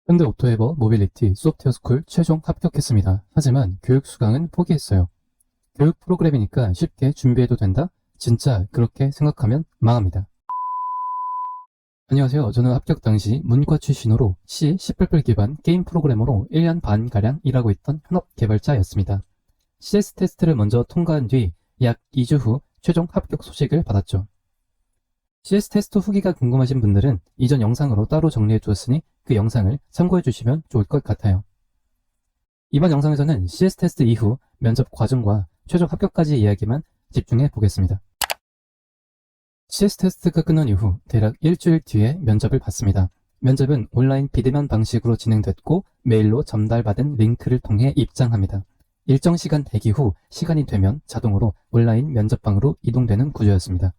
현대오토에버 모빌리티 소프트웨어 스쿨 최종 합격했습니다. 하지만 교육 수강은 포기했어요. 교육 프로그램이니까 쉽게 준비해도 된다? 진짜 그렇게 생각하면 망합니다. 안녕하세요. 저는 합격 당시 문과 출신으로 C, C++ 기반 게임 프로그래머로 1년 반가량 일하고 있던 현업 개발자였습니다. CS 테스트를 먼저 통과한 뒤 약 2주 후 최종 합격 소식을 받았죠. CS 테스트 후기가 궁금하신 분들은 이전 영상으로 따로 정리해 두었으니 그 영상을 참고해 주시면 좋을 것 같아요. 이번 영상에서는 CS 테스트 이후 면접 과정과 최종 합격까지의 이야기만 집중해 보겠습니다. CS 테스트가 끝난 이후 대략 일주일 뒤에 면접을 받습니다. 면접은 온라인 비대면 방식으로 진행됐고 메일로 전달받은 링크를 통해 입장합니다. 일정 시간 대기 후 시간이 되면 자동으로 온라인 면접방으로 이동되는 구조였습니다.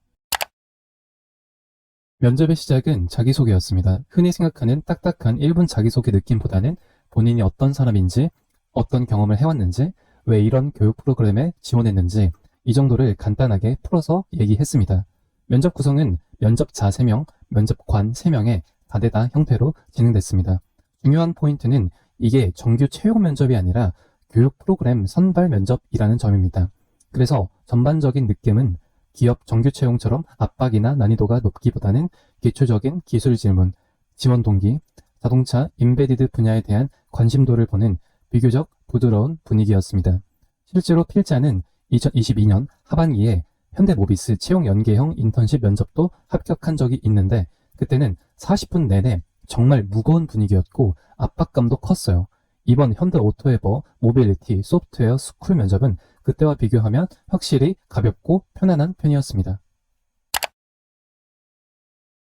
면접의 시작은 자기소개였습니다. 흔히 생각하는 딱딱한 1분 자기소개 느낌보다는 본인이 어떤 사람인지, 어떤 경험을 해왔는지, 왜 이런 교육 프로그램에 지원했는지 이 정도를 간단하게 풀어서 얘기했습니다. 면접 구성은 면접자 3명, 면접관 3명의 다대다 형태로 진행됐습니다. 중요한 포인트는 이게 정규 채용 면접이 아니라 교육 프로그램 선발 면접이라는 점입니다. 그래서 전반적인 느낌은 기업 정규 채용처럼 압박이나 난이도가 높기보다는 기초적인 기술 질문, 지원 동기, 자동차, 임베디드 분야에 대한 관심도를 보는 비교적 부드러운 분위기였습니다. 실제로 필자는 2022년 하반기에 현대모비스 채용 연계형 인턴십 면접도 합격한 적이 있는데 그때는 40분 내내 정말 무거운 분위기였고 압박감도 컸어요. 이번 현대오토에버 모빌리티 소프트웨어 스쿨 면접은 그때와 비교하면 확실히 가볍고 편안한 편이었습니다.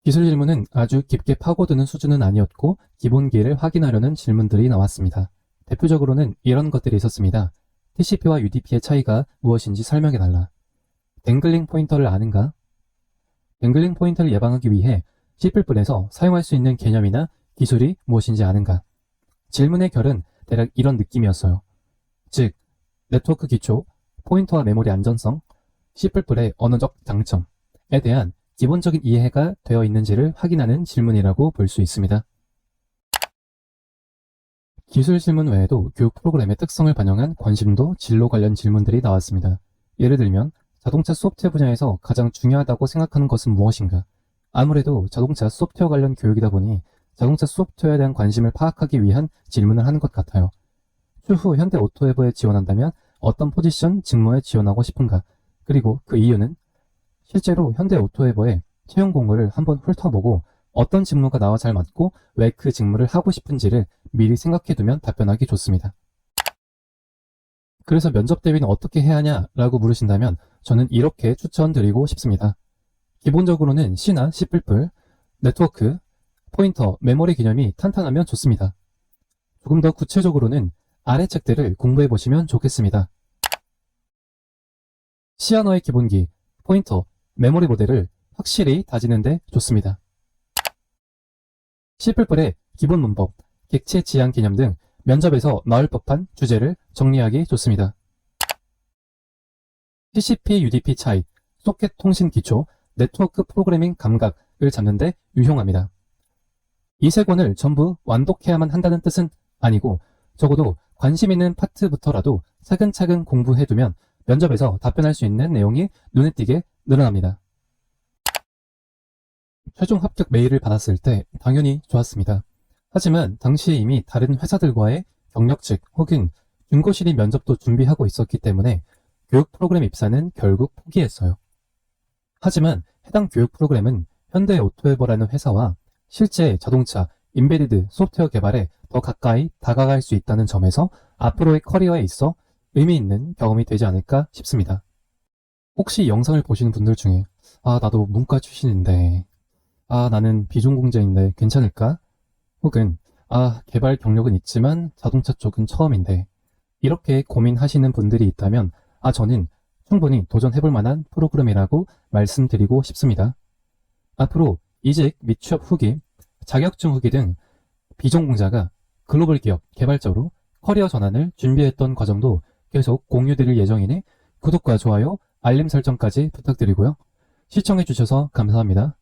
기술 질문은 아주 깊게 파고드는 수준은 아니었고 기본기를 확인하려는 질문들이 나왔습니다. 대표적으로는 이런 것들이 있었습니다. TCP와 UDP의 차이가 무엇인지 설명해달라. 댕글링 포인터를 아는가? 댕글링 포인터를 예방하기 위해 C++에서 사용할 수 있는 개념이나 기술이 무엇인지 아는가? 질문의 결은 대략 이런 느낌이었어요. 즉, 네트워크 기초, 포인터와 메모리 안전성, C++의 언어적 장점에 대한 기본적인 이해가 되어 있는지를 확인하는 질문이라고 볼 수 있습니다. 기술 질문 외에도 교육 프로그램의 특성을 반영한 관심도 진로 관련 질문들이 나왔습니다. 예를 들면 자동차 소프트웨어 분야에서 가장 중요하다고 생각하는 것은 무엇인가? 아무래도 자동차 소프트웨어 관련 교육이다 보니 자동차 소프트웨어에 대한 관심을 파악하기 위한 질문을 하는 것 같아요. 추후 현대오토에버에 지원한다면 어떤 포지션, 직무에 지원하고 싶은가? 그리고 그 이유는? 실제로 현대오토에버의 채용 공고를 한번 훑어보고 어떤 직무가 나와 잘 맞고 왜 그 직무를 하고 싶은지를 미리 생각해두면 답변하기 좋습니다. 그래서 면접 대비는 어떻게 해야 하냐라고 물으신다면 저는 이렇게 추천드리고 싶습니다. 기본적으로는 C나 C++, 네트워크, 포인터, 메모리 개념이 탄탄하면 좋습니다. 조금 더 구체적으로는 아래 책들을 공부해 보시면 좋겠습니다. C 언어의 기본기, 포인터, 메모리 모델을 확실히 다지는데 좋습니다. C++의 기본 문법, 객체 지향 개념 등 면접에서 나올 법한 주제를 정리하기 좋습니다. TCP, UDP 차이, 소켓 통신 기초, 네트워크 프로그래밍 감각을 잡는데 유용합니다. 이 세 권을 전부 완독해야만 한다는 뜻은 아니고 적어도 관심 있는 파트부터라도 차근차근 공부해두면 면접에서 답변할 수 있는 내용이 눈에 띄게 늘어납니다. 최종 합격 메일을 받았을 때 당연히 좋았습니다. 하지만 당시에 이미 다른 회사들과의 경력직 혹은 중고실이 면접도 준비하고 있었기 때문에 교육 프로그램 입사는 결국 포기했어요. 하지만 해당 교육 프로그램은 현대오토에버라는 회사와 실제 자동차, 임베디드 소프트웨어 개발에 더 가까이 다가갈 수 있다는 점에서 앞으로의 커리어에 있어 의미 있는 경험이 되지 않을까 싶습니다. 혹시 영상을 보시는 분들 중에 나도 문과 출신인데 나는 비전공자인데 괜찮을까? 혹은 개발 경력은 있지만 자동차 쪽은 처음인데 이렇게 고민하시는 분들이 있다면 저는 충분히 도전해볼 만한 프로그램이라고 말씀드리고 싶습니다. 앞으로 이직 및 취업 후기, 자격증 후기 등 비전공자가 글로벌 기업 개발자로 커리어 전환을 준비했던 과정도 계속 공유드릴 예정이니 구독과 좋아요, 알림 설정까지 부탁드리고요. 시청해주셔서 감사합니다.